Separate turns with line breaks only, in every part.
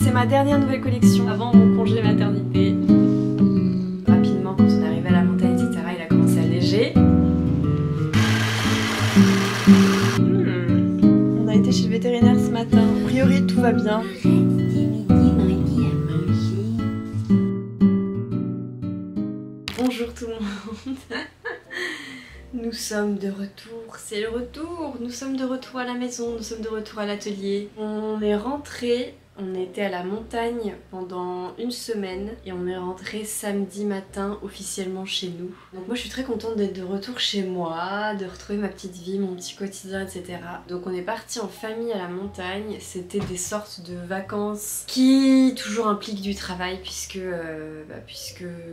C'est ma dernière nouvelle collection avant mon congé maternité. Rapidement, quand on est arrivé à la montagne, etc., il a commencé à neiger. On a été chez le vétérinaire ce matin. A priori, tout va bien. Bonjour tout le monde. Nous sommes de retour, c'est le retour. Nous sommes de retour à la maison, nous sommes de retour à l'atelier. On est rentré. On était à la montagne pendant une semaine et on est rentré samedi matin officiellement chez nous. Donc moi je suis très contente d'être de retour chez moi, de retrouver ma petite vie, mon petit quotidien, etc. Donc on est parti en famille à la montagne. C'était des sortes de vacances qui toujours impliquent du travail puisque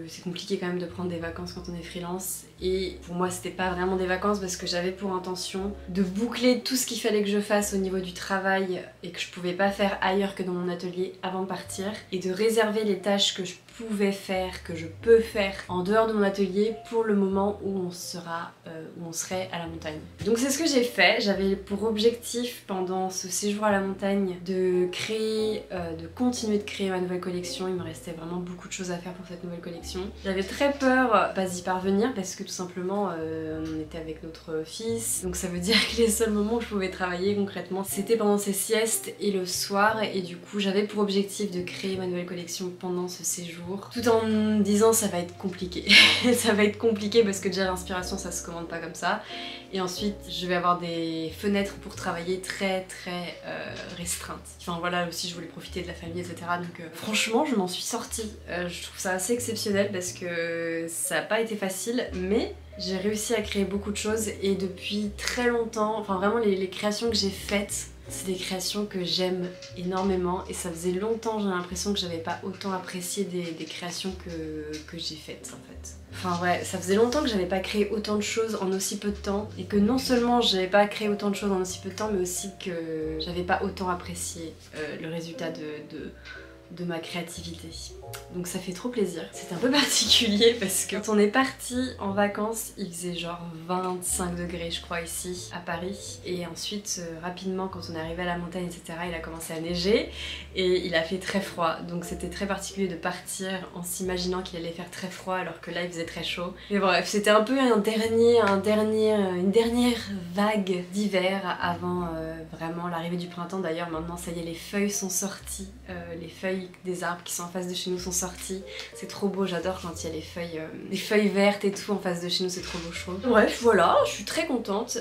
c'est compliqué quand même de prendre des vacances quand on est freelance. Et pour moi c'était pas vraiment des vacances parce que j'avais pour intention de boucler tout ce qu'il fallait que je fasse au niveau du travail et que je pouvais pas faire ailleurs que dans mon atelier avant de partir, et de réserver les tâches que je pouvais faire, que je peux faire en dehors de mon atelier pour le moment où on serait à la montagne. Donc c'est ce que j'ai fait. J'avais pour objectif pendant ce séjour à la montagne de créer, de continuer de créer ma nouvelle collection. Il me restait vraiment beaucoup de choses à faire pour cette nouvelle collection. J'avais très peur pas d'y parvenir parce que tout simplement on était avec notre fils, donc ça veut dire que les seuls moments où je pouvais travailler concrètement c'était pendant ses siestes et le soir, et du coup j'avais pour objectif de créer ma nouvelle collection pendant ce séjour, tout en me disant ça va être compliqué. Ça va être compliqué parce que déjà l'inspiration ça se commande pas comme ça, et ensuite je vais avoir des fenêtres pour travailler très restreintes. Enfin voilà, aussi je voulais profiter de la famille, etc. Donc franchement je m'en suis sortie. Je trouve ça assez exceptionnel parce que ça n'a pas été facile, mais j'ai réussi à créer beaucoup de choses, et depuis très longtemps, enfin vraiment les créations que j'ai faites, c'est des créations que j'aime énormément, et ça faisait longtemps, j'ai l'impression que j'avais pas autant apprécié des créations que j'ai faites en fait. Enfin ouais, ça faisait longtemps que j'avais pas créé autant de choses en aussi peu de temps, et que non seulement j'avais pas créé autant de choses en aussi peu de temps, mais aussi que j'avais pas autant apprécié le résultat de ma créativité. Donc ça fait trop plaisir. C'est un peu particulier parce que quand on est parti en vacances, il faisait genre 25 degrés je crois ici à Paris, et ensuite rapidement quand on est arrivé à la montagne, etc., il a commencé à neiger et il a fait très froid. Donc c'était très particulier de partir en s'imaginant qu'il allait faire très froid alors que là il faisait très chaud. Mais bref, c'était un peu une dernière vague d'hiver avant vraiment l'arrivée du printemps. D'ailleurs maintenant ça y est, les feuilles sont sorties, les feuilles des arbres qui sont en face de chez nous sont sorties. C'est trop beau, j'adore quand il y a les feuilles vertes et tout en face de chez nous, c'est trop beau je trouve. Bref, voilà, je suis très contente.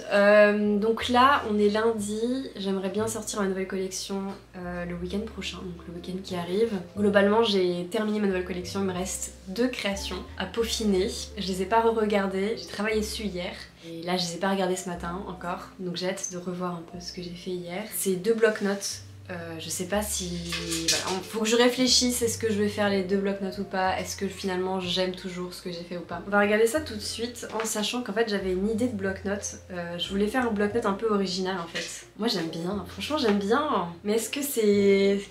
Donc là, on est lundi, j'aimerais bien sortir ma nouvelle collection le week-end prochain, donc le week-end qui arrive. Globalement, j'ai terminé ma nouvelle collection, il me reste 2 créations à peaufiner. Je les ai pas re-regardées, j'ai travaillé dessus hier. Et là, je les ai pas regardées ce matin encore, donc j'ai hâte de revoir un peu ce que j'ai fait hier. C'est 2 bloc-notes. Je sais pas si... Voilà, faut que je réfléchisse, est-ce que je vais faire les 2 bloc-notes ou pas, est-ce que finalement j'aime toujours ce que j'ai fait ou pas. On va regarder ça tout de suite en sachant qu'en fait j'avais une idée de bloc-notes. Je voulais faire un bloc-notes un peu original en fait. Moi j'aime bien, franchement j'aime bien, mais est-ce que c'est...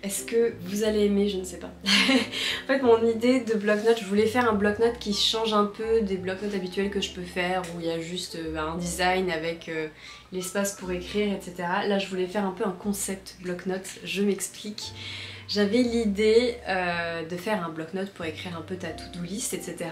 Est-ce que vous allez aimer? Je ne sais pas. En fait, mon idée de bloc-notes, je voulais faire un bloc-notes qui change un peu des bloc-notes habituels que je peux faire, où il y a juste un design avec l'espace pour écrire, etc. Là, je voulais faire un peu un concept bloc-notes. Je m'explique. J'avais l'idée de faire un bloc-notes pour écrire un peu ta to-do list, etc.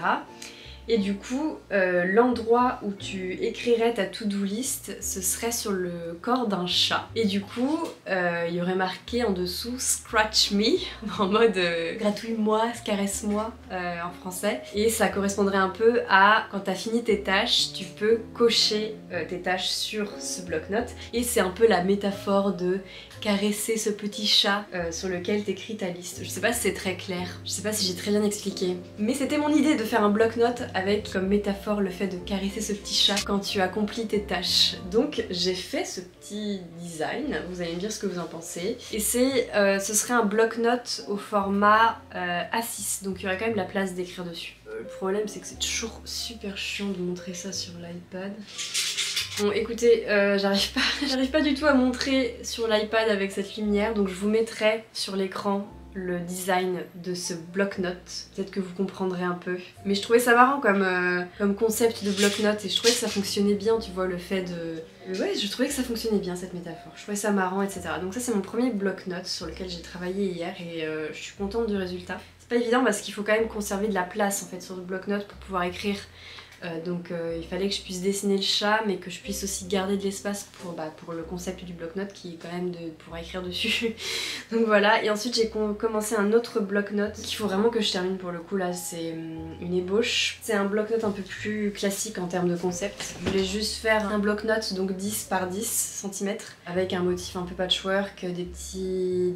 Et du coup, l'endroit où tu écrirais ta to-do list, ce serait sur le corps d'un chat. Et du coup, il y aurait marqué en dessous « Scratch me » en mode gratouille-moi, caresse-moi en français. Et ça correspondrait un peu à quand t'as fini tes tâches, tu peux cocher tes tâches sur ce bloc-notes. Et c'est un peu la métaphore de caresser ce petit chat sur lequel t'écris ta liste. Je sais pas si c'est très clair, je sais pas si j'ai très bien expliqué, mais c'était mon idée de faire un bloc-notes avec comme métaphore le fait de caresser ce petit chat quand tu accomplis tes tâches. Donc j'ai fait ce petit design, vous allez me dire ce que vous en pensez, et ce serait un bloc-notes au format A6, donc il y aurait quand même la place d'écrire dessus. Le problème c'est que c'est toujours super chiant de montrer ça sur l'iPad. Bon écoutez, j'arrive pas du tout à montrer sur l'iPad avec cette lumière, donc je vous mettrai sur l'écran le design de ce bloc-notes. Peut-être que vous comprendrez un peu. Mais je trouvais ça marrant comme concept de bloc-notes et je trouvais que ça fonctionnait bien, tu vois, le fait de... Ouais, je trouvais que ça fonctionnait bien cette métaphore. Je trouvais ça marrant, etc. Donc ça c'est mon premier bloc-notes sur lequel j'ai travaillé hier et je suis contente du résultat. C'est pas évident parce qu'il faut quand même conserver de la place en fait sur le bloc-notes pour pouvoir écrire. Donc il fallait que je puisse dessiner le chat mais que je puisse aussi garder de l'espace pour le concept du bloc-notes qui est quand même de pouvoir écrire dessus. Donc voilà, et ensuite j'ai commencé un autre bloc-notes qu'il faut vraiment que je termine pour le coup là, c'est une ébauche. C'est un bloc-notes un peu plus classique en termes de concept. Je voulais juste faire un bloc-notes donc 10 par 10 cm avec un motif un peu patchwork, des petits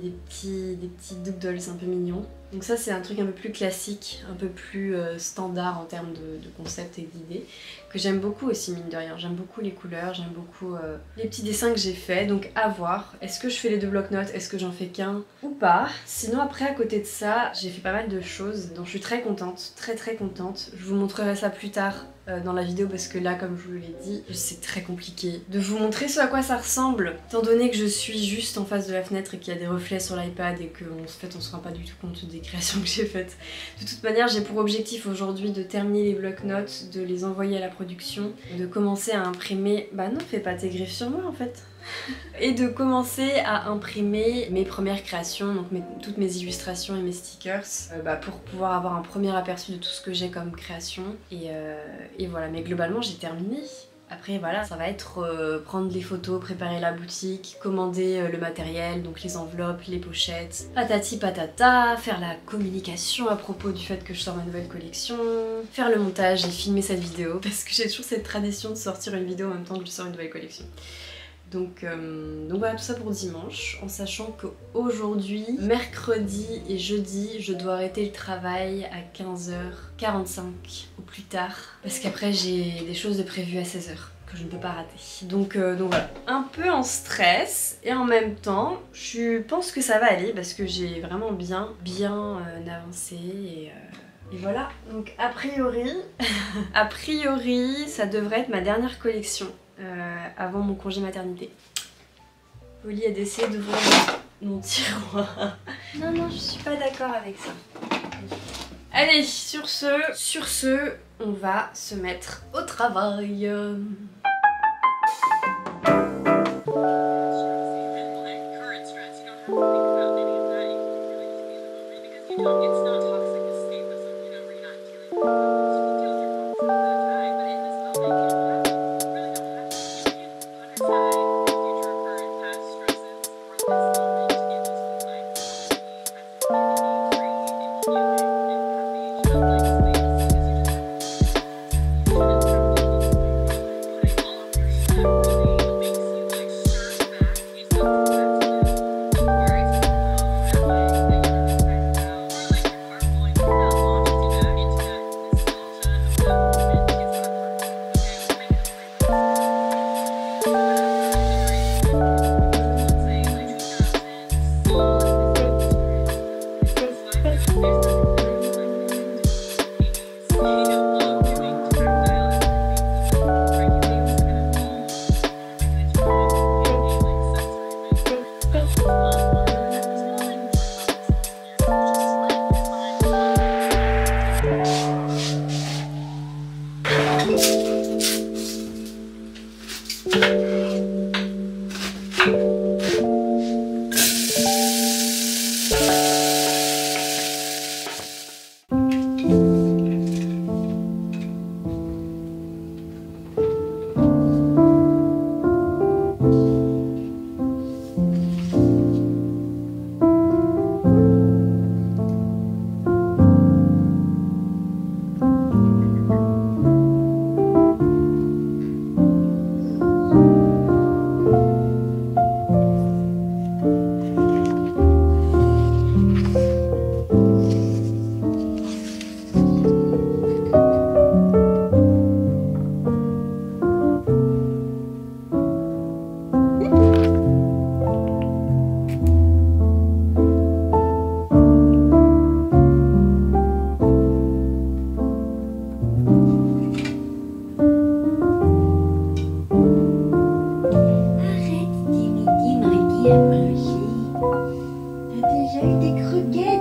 doodles un peu mignons. Donc ça c'est un truc un peu plus classique, un peu plus standard en termes de concept et d'idées, que j'aime beaucoup aussi mine de rien. J'aime beaucoup les couleurs, j'aime beaucoup les petits dessins que j'ai faits, donc à voir. Est-ce que je fais les deux bloc-notes, est-ce que j'en fais qu'un ou pas? Sinon après à côté de ça, j'ai fait pas mal de choses dont je suis très contente, très contente. Je vous montrerai ça plus tard dans la vidéo parce que là comme je vous l'ai dit c'est très compliqué de vous montrer ce à quoi ça ressemble étant donné que je suis juste en face de la fenêtre et qu'il y a des reflets sur l'iPad et qu'en fait on se rend pas du tout compte des créations que j'ai faites. De toute manière j'ai pour objectif aujourd'hui de terminer les bloc-notes, de les envoyer à la production, de commencer à imprimer... Bah non, fais pas tes griffes sur moi en fait. Et de commencer à imprimer mes premières créations, donc toutes mes illustrations et mes stickers, pour pouvoir avoir un premier aperçu de tout ce que j'ai comme création. Et voilà, mais globalement j'ai terminé. Après voilà, ça va être prendre les photos, préparer la boutique, commander le matériel, donc les enveloppes, les pochettes, patati patata, faire la communication à propos du fait que je sors ma nouvelle collection, faire le montage et filmer cette vidéo, parce que j'ai toujours cette tradition de sortir une vidéo en même temps que je sors une nouvelle collection. Donc voilà, tout ça pour dimanche, en sachant qu'aujourd'hui, mercredi et jeudi, je dois arrêter le travail à 15h45 au plus tard, parce qu'après j'ai des choses de prévues à 16h que je ne peux pas rater. Donc voilà, un peu en stress et en même temps, je pense que ça va aller parce que j'ai vraiment bien avancé et voilà. Donc a priori, ça devrait être ma dernière collection. Avant mon congé maternité. Oli a décidé d'ouvrir mon tiroir. Non, je suis pas d'accord avec ça. Allez, sur ce, on va se mettre au travail. des croquettes.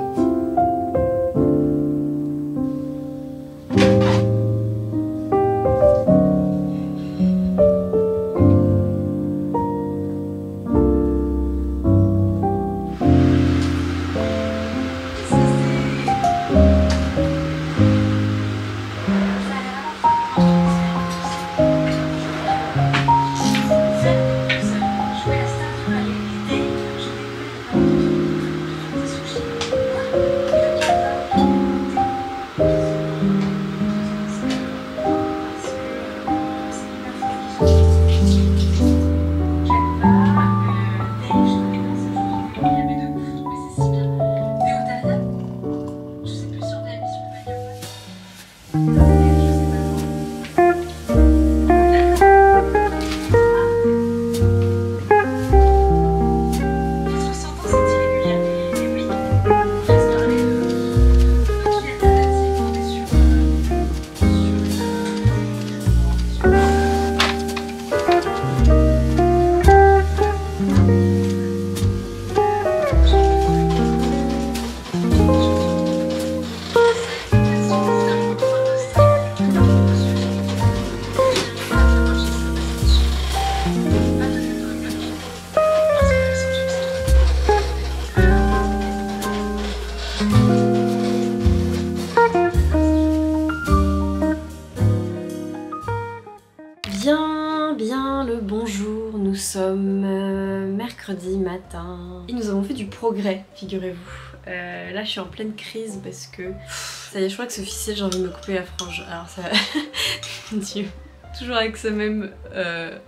Bien le bonjour, nous sommes mercredi matin et nous avons fait du progrès, figurez-vous. Là je suis en pleine crise parce que ça y est, je crois que ce ficelle j'ai envie de me couper la frange. Alors ça... Mon Dieu. Toujours avec ce même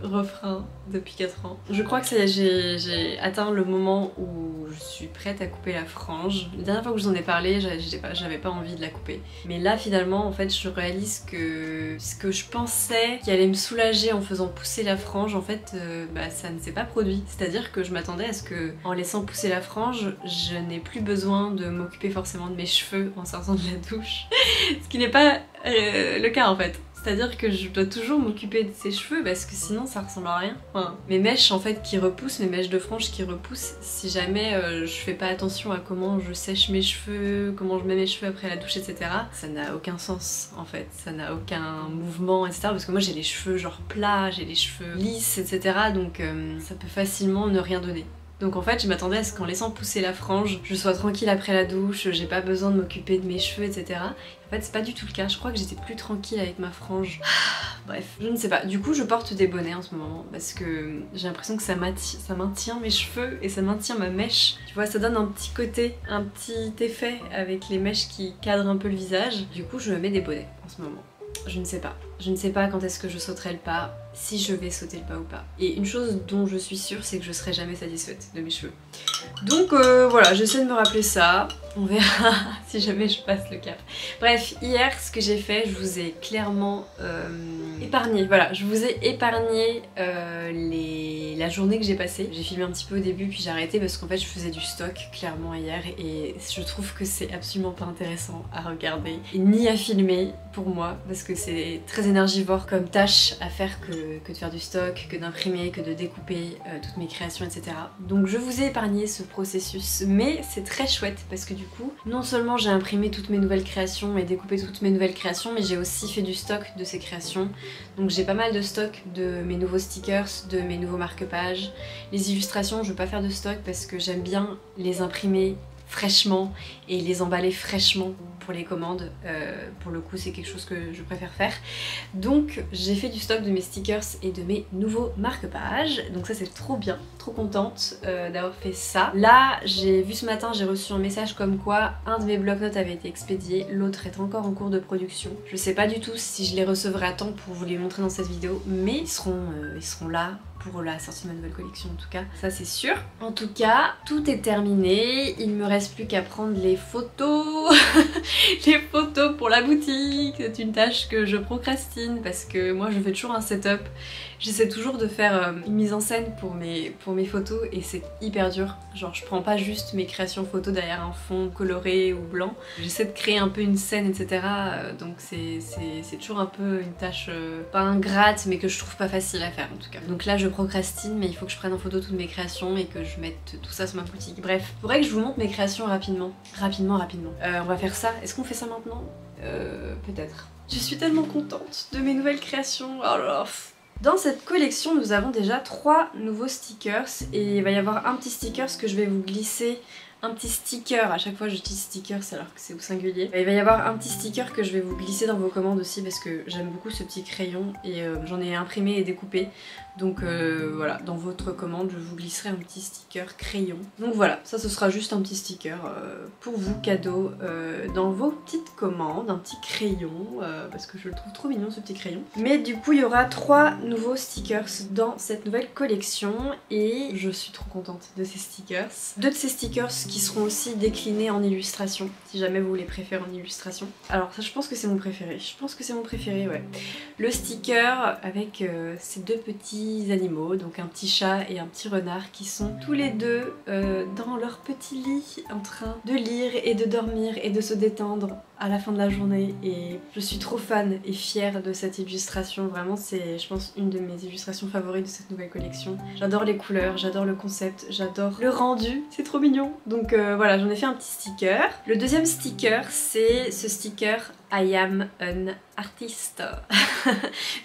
refrain depuis 4 ans. Je crois que ça y est, j'ai atteint le moment où je suis prête à couper la frange. La dernière fois que je vous en ai parlé, j'avais pas envie de la couper. Mais là finalement, en fait, je réalise que ce que je pensais qui allait me soulager en faisant pousser la frange, en fait, ça ne s'est pas produit. C'est-à-dire que je m'attendais à ce que, en laissant pousser la frange, je n'ai plus besoin de m'occuper forcément de mes cheveux en sortant de la douche. Ce qui n'est pas le cas en fait. C'est-à-dire que je dois toujours m'occuper de ses cheveux parce que sinon ça ressemble à rien. Enfin, mes mèches en fait qui repoussent, mes mèches de frange qui repoussent, si jamais je fais pas attention à comment je sèche mes cheveux, comment je mets mes cheveux après la douche, etc. Ça n'a aucun sens en fait, ça n'a aucun mouvement, etc. Parce que moi j'ai les cheveux genre plats, j'ai les cheveux lisses, etc. Donc ça peut facilement ne rien donner. Donc en fait je m'attendais à ce qu'en laissant pousser la frange, je sois tranquille après la douche, j'ai pas besoin de m'occuper de mes cheveux, etc. En fait c'est pas du tout le cas, je crois que j'étais plus tranquille avec ma frange. Bref, je ne sais pas. Du coup je porte des bonnets en ce moment parce que j'ai l'impression que ça maintient mes cheveux et ça maintient ma mèche. Tu vois, ça donne un petit côté, un petit effet avec les mèches qui cadrent un peu le visage. Du coup je mets des bonnets en ce moment. Je ne sais pas. Je ne sais pas quand est-ce que je sauterai le pas, si je vais sauter le pas ou pas. Et une chose dont je suis sûre, c'est que je serai jamais satisfaite de mes cheveux. Donc voilà, j'essaie de me rappeler ça. On verra si jamais je passe le cap. Bref, hier, ce que j'ai fait, je vous ai clairement épargné. Voilà, je vous ai épargné la journée que j'ai passée. J'ai filmé un petit peu au début, puis j'ai arrêté parce qu'en fait, je faisais du stock, clairement, hier. Et je trouve que c'est absolument pas intéressant à regarder, et ni à filmer pour moi, parce que c'est très énergivore comme tâche à faire que de faire du stock, que d'imprimer, que de découper toutes mes créations, etc. Donc je vous ai épargné ce processus, mais c'est très chouette parce que du coup, non seulement j'ai imprimé toutes mes nouvelles créations et découpé toutes mes nouvelles créations, mais j'ai aussi fait du stock de ces créations. Donc j'ai pas mal de stock de mes nouveaux stickers, de mes nouveaux marque-pages. Les illustrations, je veux pas faire de stock parce que j'aime bien les imprimer fraîchement et les emballer fraîchement pour les commandes. Pour le coup c'est quelque chose que je préfère faire. Donc j'ai fait du stock de mes stickers et de mes nouveaux marque-pages. Donc ça c'est trop bien, trop contente d'avoir fait ça. Là j'ai vu ce matin, j'ai reçu un message comme quoi un de mes bloc-notes avait été expédié, l'autre est encore en cours de production. Je sais pas du tout si je les recevrai à temps pour vous les montrer dans cette vidéo, mais ils seront là pour la sortie de ma nouvelle collection en tout cas, ça c'est sûr. En tout cas, tout est terminé, il me reste plus qu'à prendre les photos, les photos pour la boutique. C'est une tâche que je procrastine parce que moi je fais toujours un setup, j'essaie toujours de faire une mise en scène pour mes photos et c'est hyper dur. Genre je prends pas juste mes créations photos derrière un fond coloré ou blanc, j'essaie de créer un peu une scène, etc. Donc c'est toujours un peu une tâche pas ingrate mais que je trouve pas facile à faire en tout cas. Donc là je procrastine, mais il faut que je prenne en photo toutes mes créations et que je mette tout ça sur ma boutique. Bref, faudrait que je vous montre mes créations rapidement. Rapidement. On va faire ça. Est-ce qu'on fait ça maintenant? Peut-être. Je suis tellement contente de mes nouvelles créations. Oh là là. Dans cette collection, nous avons déjà 3 nouveaux stickers et il va y avoir un petit sticker que je vais vous glisser. Un petit sticker, à chaque fois je dis stickers alors que c'est au singulier. Il va y avoir un petit sticker que je vais vous glisser dans vos commandes aussi parce que j'aime beaucoup ce petit crayon et j'en ai imprimé et découpé. Donc voilà, dans votre commande je vous glisserai un petit sticker crayon. Donc voilà, ça ce sera juste un petit sticker pour vous cadeau dans vos petites commandes, un petit crayon parce que je le trouve trop mignon ce petit crayon. Mais du coup il y aura 3 nouveaux stickers dans cette nouvelle collection et je suis trop contente de ces stickers. 2 de ces stickers qui seront aussi déclinés en illustration si jamais vous les préférez en illustration. Alors ça je pense que c'est mon préféré, ouais. Le sticker avec ces 2 petits animaux, donc un petit chat et un petit renard qui sont tous les deux dans leur petit lit en train de lire et de dormir et de se détendre à la fin de la journée et je suis trop fan et fière de cette illustration. Vraiment c'est je pense une de mes illustrations favorites de cette nouvelle collection. J'adore les couleurs, j'adore le concept, j'adore le rendu, c'est trop mignon. Donc voilà, j'en ai fait un petit sticker. Le deuxième sticker c'est ce sticker I am an artist.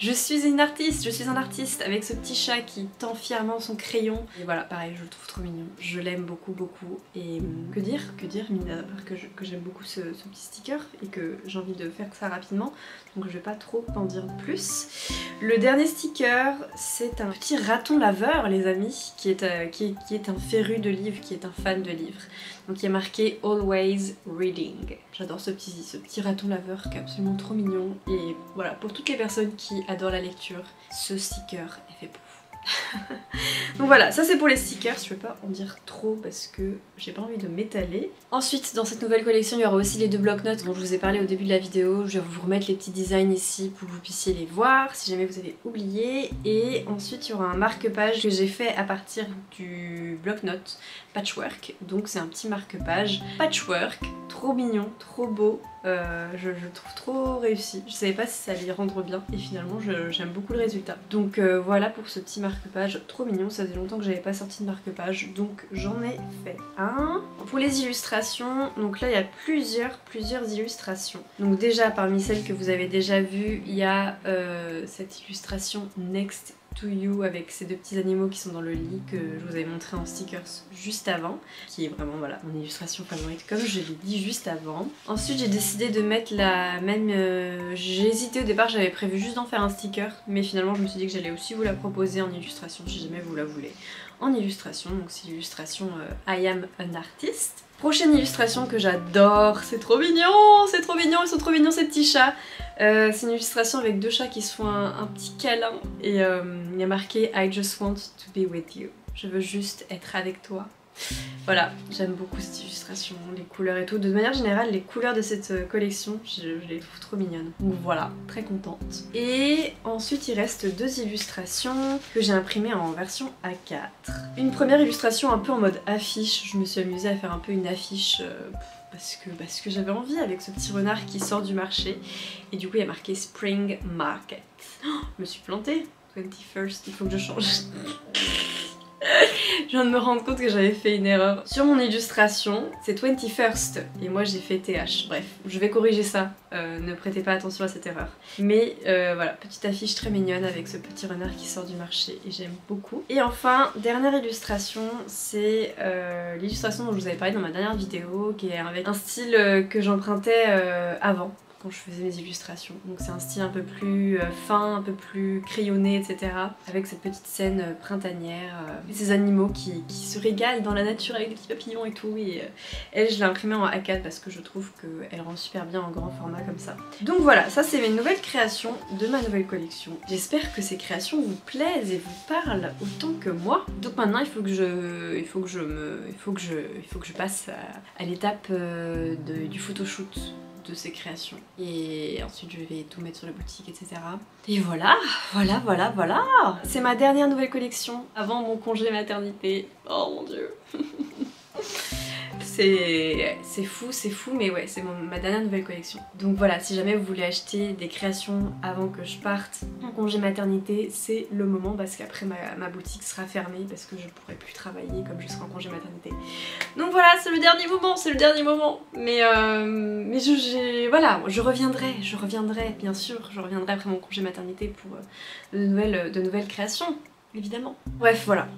Je suis une artiste, je suis un artiste avec ce petit chat qui tend fièrement son crayon. Et voilà, pareil, je le trouve trop mignon. Je l'aime beaucoup, beaucoup. Et que dire, mis à part que j'aime beaucoup ce petit sticker et que j'ai envie de faire ça rapidement. Donc je vais pas trop en dire plus. Le dernier sticker, c'est un petit raton laveur, les amis, qui est un féru de livres, qui est un fan de livres. Donc il y a marqué Always Reading. J'adore ce petit raton laveur qui est absolument trop mignon. Et voilà, pour toutes les personnes qui adorent la lecture, ce sticker est fait pour vous. Donc voilà, ça c'est pour les stickers, je vais pas en dire trop parce que j'ai pas envie de m'étaler. Ensuite, dans cette nouvelle collection, il y aura aussi les 2 blocs-notes dont je vous ai parlé au début de la vidéo. Je vais vous remettre les petits designs ici pour que vous puissiez les voir si jamais vous avez oublié. Et ensuite, il y aura un marque-page que j'ai fait à partir du bloc-notes Patchwork. Donc c'est un petit marque-page Patchwork, trop mignon, trop beau. Je le trouve trop réussi. Je savais pas si ça allait y rendre bien et finalement j'aime beaucoup le résultat. Donc voilà pour ce petit marque-page trop mignon. Ça faisait longtemps que j'avais pas sorti de marque-page donc j'en ai fait un. Pour les illustrations, donc là il y a plusieurs illustrations. Donc déjà parmi celles que vous avez déjà vues, il y a cette illustration Next to You avec ces 2 petits animaux qui sont dans le lit que je vous avais montré en stickers juste avant, qui est vraiment voilà mon illustration favorite comme je l'ai dit juste avant. Ensuite j'ai décidé de mettre la même, j'ai hésité au départ, j'avais prévu juste d'en faire un sticker mais finalement je me suis dit que j'allais aussi vous la proposer en illustration si jamais vous la voulez en illustration. Donc c'est l'illustration I am an artist. Prochaine illustration que j'adore, c'est trop mignon, ils sont trop mignons ces petits chats. C'est une illustration avec 2 chats qui se font un petit câlin et il y a marqué I just want to be with you. Je veux juste être avec toi. Voilà, j'aime beaucoup cette illustration, les couleurs et tout. De manière générale, les couleurs de cette collection, je les trouve trop mignonnes. Donc voilà, très contente. Et ensuite, il reste 2 illustrations que j'ai imprimées en version A4. Une première illustration un peu en mode affiche. Je me suis amusée à faire un peu une affiche parce que j'avais envie avec ce petit renard qui sort du marché. Et du coup, il y a marqué Spring Market. Oh, je me suis plantée. 21st, il faut que je change. Je viens de me rendre compte que j'avais fait une erreur. Sur mon illustration, c'est 21st et moi j'ai fait TH. Bref, je vais corriger ça, ne prêtez pas attention à cette erreur. Mais voilà, petite affiche très mignonne avec ce petit renard qui sort du marché et j'aime beaucoup. Et enfin, dernière illustration, c'est l'illustration dont je vous avais parlé dans ma dernière vidéo, qui est avec un style que j'empruntais avant, quand je faisais mes illustrations. Donc c'est un style un peu plus fin, un peu plus crayonné, etc. Avec cette petite scène printanière, et ces animaux qui se régalent dans la nature avec des petits papillons et tout. Et elle, je l'ai imprimée en A4 parce que je trouve qu'elle rend super bien en grand format comme ça. Donc voilà, ça c'est mes nouvelles créations de ma nouvelle collection. J'espère que ces créations vous plaisent et vous parlent autant que moi. Donc maintenant il faut que je passe à l'étape du photoshoot de ces créations et ensuite je vais tout mettre sur la boutique, etc. Et voilà. C'est ma dernière nouvelle collection avant mon congé maternité. Oh mon dieu. c'est fou, mais ouais, c'est ma dernière nouvelle collection. Donc voilà, si jamais vous voulez acheter des créations avant que je parte en congé maternité, c'est le moment parce qu'après ma boutique sera fermée parce que je pourrai plus travailler comme je serai en congé maternité. Donc voilà, c'est le dernier moment, mais voilà, je reviendrai, bien sûr, je reviendrai après mon congé maternité pour de nouvelles créations, évidemment. Bref, voilà.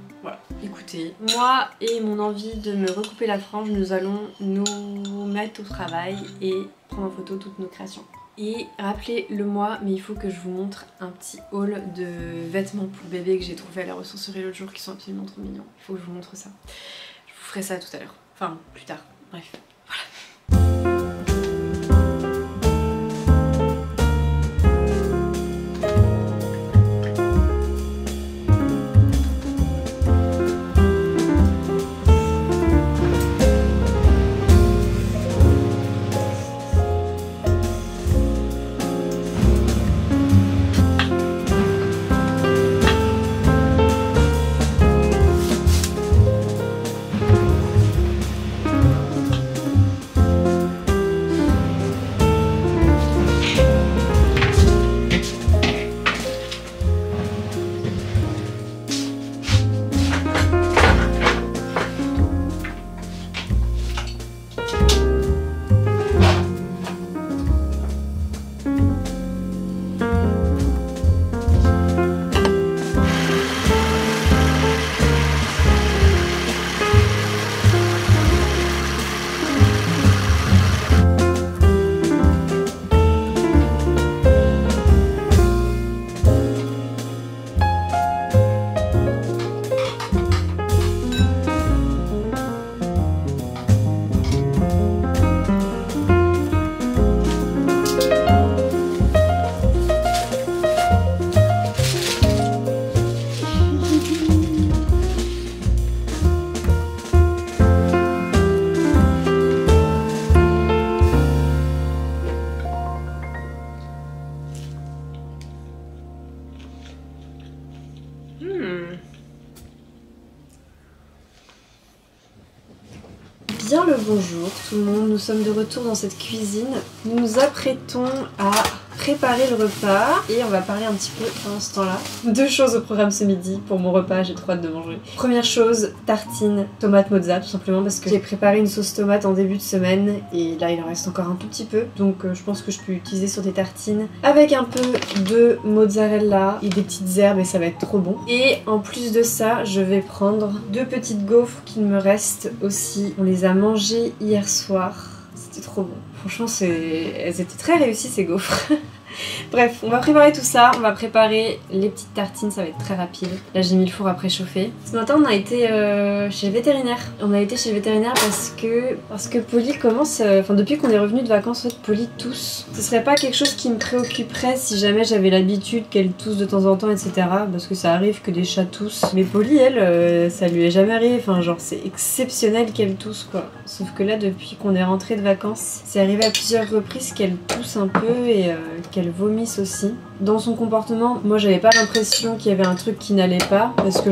Écoutez, moi et mon envie de me recouper la frange, nous allons nous mettre au travail et prendre en photo toutes nos créations. Et rappelez-le moi, mais il faut que je vous montre un petit haul de vêtements pour bébé que j'ai trouvé à la ressourcerie l'autre jour qui sont absolument trop mignons. Il faut que je vous montre ça. Je vous ferai ça tout à l'heure. Enfin, plus tard. Bref, voilà. Bien le bonjour tout le monde, nous sommes de retour dans cette cuisine. Nous nous apprêtons à préparer le repas et on va parler un petit peu pendant ce temps-là. Deux choses au programme ce midi pour mon repas, j'ai trop hâte de manger. Première chose, tartine tomate mozza, tout simplement parce que j'ai préparé une sauce tomate en début de semaine et là il en reste encore un tout petit peu, donc je pense que je peux l'utiliser sur des tartines avec un peu de mozzarella et des petites herbes et ça va être trop bon. Et en plus de ça, je vais prendre deux petites gaufres qu'il me reste aussi. On les a mangées hier soir, c'était trop bon. Franchement, elles étaient très réussies ces gaufres. Bref, on va préparer tout ça, on va préparer les petites tartines, ça va être très rapide. Là j'ai mis le four à préchauffer. Ce matin on a été chez le vétérinaire. On a été chez le vétérinaire parce que Polly commence, enfin depuis qu'on est revenu de vacances, en fait, Polly tousse. Ce serait pas quelque chose qui me préoccuperait si jamais j'avais l'habitude qu'elle tousse de temps en temps, etc. Parce que ça arrive que des chats toussent. Mais Polly, elle, ça lui est jamais arrivé, enfin genre c'est exceptionnel qu'elle tousse quoi. Sauf que là depuis qu'on est rentré de vacances, c'est arrivé à plusieurs reprises qu'elle tousse un peu et qu'elle vomisse aussi. Dans son comportement, moi j'avais pas l'impression qu'il y avait un truc qui n'allait pas parce que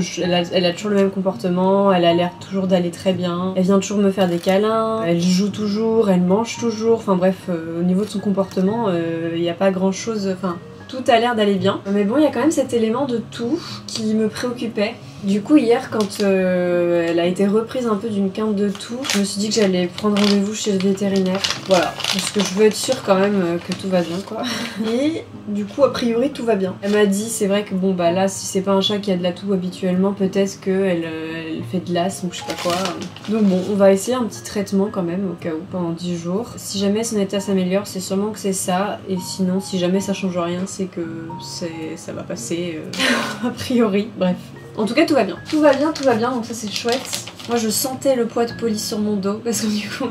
elle a toujours le même comportement, elle a l'air toujours d'aller très bien, elle vient toujours me faire des câlins, elle joue toujours, elle mange toujours, enfin bref, au niveau de son comportement, il n'y a pas grand chose, enfin tout a l'air d'aller bien. Mais bon, il y a quand même cet élément de toux qui me préoccupait. Du coup hier quand elle a été reprise un peu d'une quinte de toux, je me suis dit que j'allais prendre rendez-vous chez le vétérinaire. Voilà, parce que je veux être sûre quand même que tout va bien quoi. Et du coup a priori tout va bien. Elle m'a dit, c'est vrai que bon bah là si c'est pas un chat qui a de la toux habituellement, peut-être qu'elle elle fait de l'asthme ou je sais pas quoi. Donc bon, on va essayer un petit traitement quand même au cas où pendant 10 jours. Si jamais son état s'améliore, c'est sûrement que c'est ça. Et sinon si jamais ça change rien, c'est que ça va passer a priori. Bref. En tout cas tout va bien. Tout va bien, donc ça c'est chouette. Moi je sentais le poids de Polly sur mon dos parce que du coup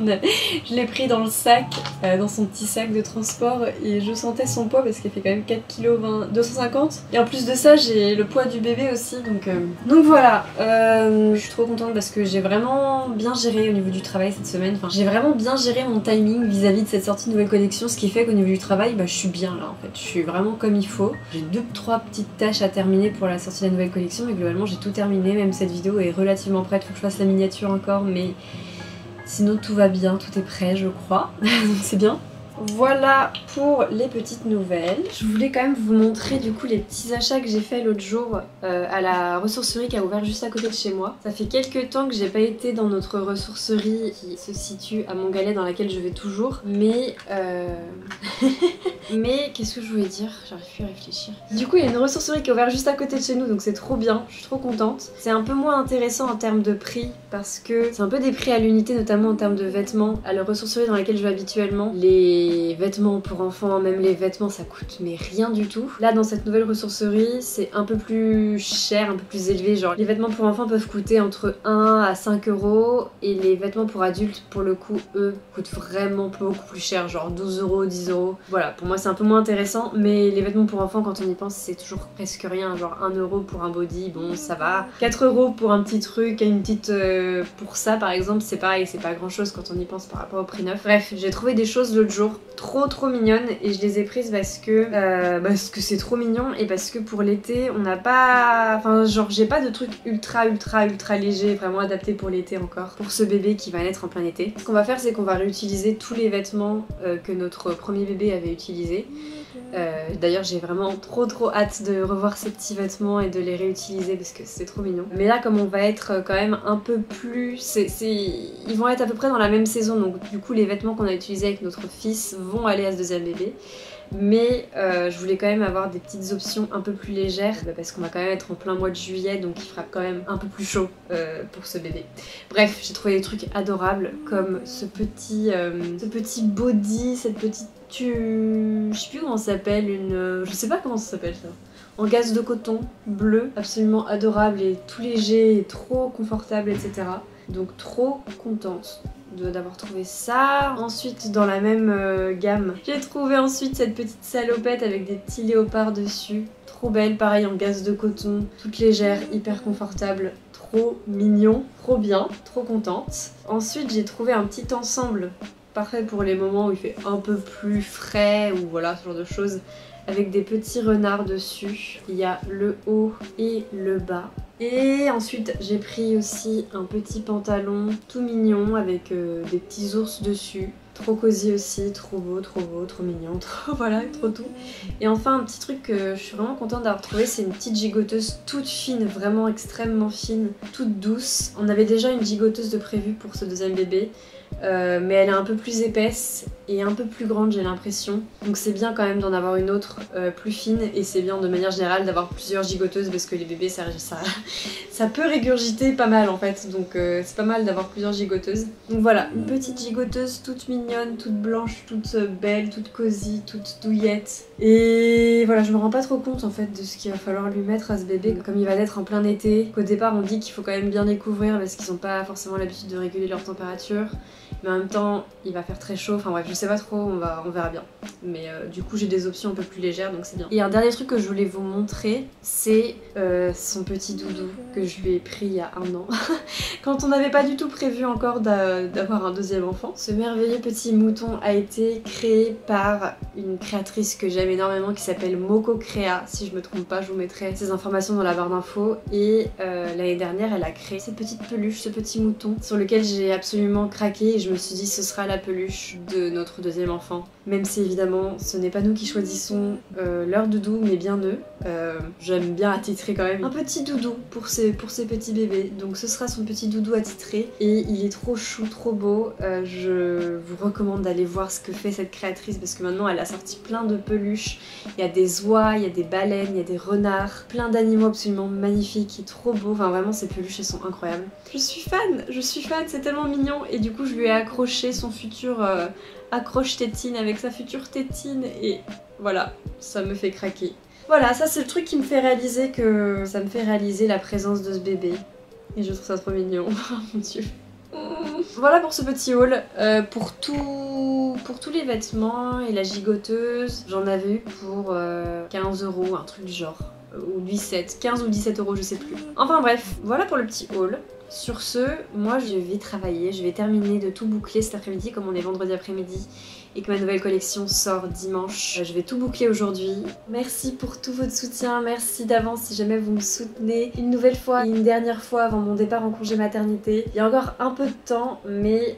je l'ai pris dans le sac, dans son petit sac de transport et je sentais son poids parce qu'elle fait quand même 4 kg 250. Et en plus de ça j'ai le poids du bébé aussi donc voilà. Je suis trop contente parce que j'ai vraiment bien géré au niveau du travail cette semaine. Enfin j'ai vraiment bien géré mon timing vis-à-vis de cette sortie de nouvelle collection, ce qui fait qu'au niveau du travail bah, je suis bien là en fait. Je suis vraiment comme il faut. J'ai 2-3 petites tâches à terminer pour la sortie de la nouvelle collection mais globalement j'ai tout terminé, même cette vidéo est relativement prête, faut que je fasse la miniature encore mais Sinon tout va bien, tout est prêt je crois, donc c'est bien. Voilà pour les petites nouvelles. Je voulais quand même vous montrer du coup les petits achats que j'ai fait l'autre jour à la ressourcerie qui a ouvert juste à côté de chez moi. Ça fait quelques temps que j'ai pas été dans notre ressourcerie qui se situe à Montgalais dans laquelle je vais toujours. Mais mais qu'est-ce que je voulais dire? J'arrive plus à réfléchir. Du coup il y a une ressourcerie qui a ouvert juste à côté de chez nous donc c'est trop bien, je suis trop contente. C'est un peu moins intéressant en termes de prix parce que c'est un peu des prix à l'unité notamment en termes de vêtements. À la ressourcerie dans laquelle je vais habituellement, les vêtements pour enfants, même les vêtements ça coûte mais rien du tout. Là dans cette nouvelle ressourcerie c'est un peu plus cher, un peu plus élevé, genre les vêtements pour enfants peuvent coûter entre 1 à 5 € et les vêtements pour adultes pour le coup eux coûtent vraiment beaucoup plus cher, genre 12 €, 10 €. Voilà, pour moi c'est un peu moins intéressant mais les vêtements pour enfants quand on y pense c'est toujours presque rien, genre 1 € pour un body, bon ça va. 4 € pour un petit truc, une petite pour ça par exemple c'est pareil, c'est pas grand chose quand on y pense par rapport au prix neuf. Bref, j'ai trouvé des choses l'autre jour trop mignonnes et je les ai prises parce que c'est trop mignon et parce que pour l'été on n'a pas, enfin genre j'ai pas de trucs ultra léger vraiment adapté pour l'été encore pour ce bébé qui va naître en plein été. Ce qu'on va faire c'est qu'on va réutiliser tous les vêtements que notre premier bébé avait utilisés. D'ailleurs j'ai vraiment trop hâte de revoir ces petits vêtements et de les réutiliser parce que c'est trop mignon. Mais là comme on va être quand même un peu plus... Ils vont être à peu près dans la même saison donc du coup les vêtements qu'on a utilisés avec notre fils vont aller à ce deuxième bébé. Mais je voulais quand même avoir des petites options un peu plus légères parce qu'on va quand même être en plein mois de juillet donc il fera quand même un peu plus chaud pour ce bébé. Bref, j'ai trouvé des trucs adorables comme ce petit body, cette petite... je sais plus comment ça s'appelle, je sais pas comment ça s'appelle ça. En gaze de coton bleu, absolument adorable et tout léger et trop confortable etc. Donc trop contente d'avoir trouvé ça. Ensuite dans la même gamme j'ai trouvé ensuite cette petite salopette avec des petits léopards dessus, trop belle, pareil en gaze de coton, toute légère, hyper confortable, trop mignon, trop bien, trop contente. Ensuite j'ai trouvé un petit ensemble parfait pour les moments où il fait un peu plus frais ou voilà ce genre de choses, avec des petits renards dessus. Il y a le haut et le bas. Et ensuite j'ai pris aussi un petit pantalon tout mignon avec des petits ours dessus. Trop cosy aussi, trop beau, trop mignon, trop voilà, trop tout. Et enfin un petit truc que je suis vraiment contente d'avoir trouvé, c'est une petite gigoteuse toute fine, vraiment extrêmement fine, toute douce. On avait déjà une gigoteuse de prévu pour ce deuxième bébé. Mais elle est un peu plus épaisse et un peu plus grande j'ai l'impression, donc c'est bien quand même d'en avoir une autre plus fine et c'est bien de manière générale d'avoir plusieurs gigoteuses parce que les bébés ça peut régurgiter pas mal en fait, donc c'est pas mal d'avoir plusieurs gigoteuses. Donc voilà, une petite gigoteuse toute mignonne, toute blanche, toute belle, toute cosy, toute douillette. Et voilà, je me rends pas trop compte en fait de ce qu'il va falloir lui mettre à ce bébé comme il va naître en plein été. Qu'au départ on dit qu'il faut quand même bien les couvrir parce qu'ils ont pas forcément l'habitude de réguler leur température. Mais en même temps il va faire très chaud, enfin bref je sais pas trop, on verra bien. Mais du coup j'ai des options un peu plus légères donc c'est bien. Et un dernier truc que je voulais vous montrer, c'est son petit doudou que je lui ai pris il y a 1 an. Quand on n'avait pas du tout prévu encore d'avoir un deuxième enfant. Ce merveilleux petit mouton a été créé par une créatrice que j'aime énormément qui s'appelle Moko Créa. Si je me trompe pas, je vous mettrai ces informations dans la barre d'infos. Et l'année dernière elle a créé cette petite peluche, ce petit mouton sur lequel j'ai absolument craqué et je me suis dit ce sera la peluche de notre deuxième enfant. Même si évidemment ce n'est pas nous qui choisissons leur doudou mais bien eux. J'aime bien attitrer quand même un petit doudou pour ces petits bébés. Donc ce sera son petit doudou attitré et il est trop chou, trop beau. Je vous recommande d'aller voir ce que fait cette créatrice parce que maintenant elle a sorti plein de peluches. Il y a des oies, il y a des baleines, il y a des renards, plein d'animaux absolument magnifiques et trop beaux. Enfin vraiment ces peluches elles sont incroyables. Je suis fan, c'est tellement mignon et du coup je lui ai accroché son futur accroche tétine avec sa future tétine et voilà, ça me fait craquer. Voilà, ça c'est le truc qui me fait réaliser que ça me fait réaliser la présence de ce bébé. Et je trouve ça trop mignon, oh mon dieu. Voilà pour ce petit haul. Pour tous les vêtements et la gigoteuse, j'en avais eu pour 15 €, un truc du genre. Ou 17, 15 ou 17 € je sais plus. Enfin bref, voilà pour le petit haul. Sur ce, moi je vais travailler, je vais terminer de tout boucler cet après-midi comme on est vendredi après-midi et que ma nouvelle collection sort dimanche. Je vais tout boucler aujourd'hui. Merci pour tout votre soutien, merci d'avance si jamais vous me soutenez une nouvelle fois et une dernière fois avant mon départ en congé maternité. Il y a encore un peu de temps, mais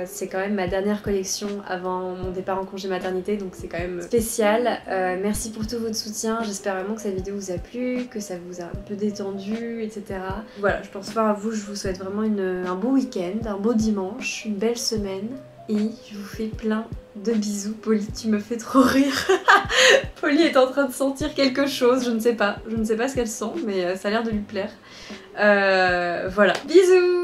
c'est quand même ma dernière collection avant mon départ en congé maternité, donc c'est quand même spécial. Merci pour tout votre soutien, j'espère vraiment que cette vidéo vous a plu, que ça vous a un peu détendu, etc. Voilà, je pense fort à vous, je vous souhaite vraiment un beau week-end, un beau dimanche, une belle semaine. Et je vous fais plein de bisous. Polly, tu me fais trop rire. Polly est en train de sentir quelque chose, je ne sais pas ce qu'elle sent, mais ça a l'air de lui plaire. Voilà, bisous.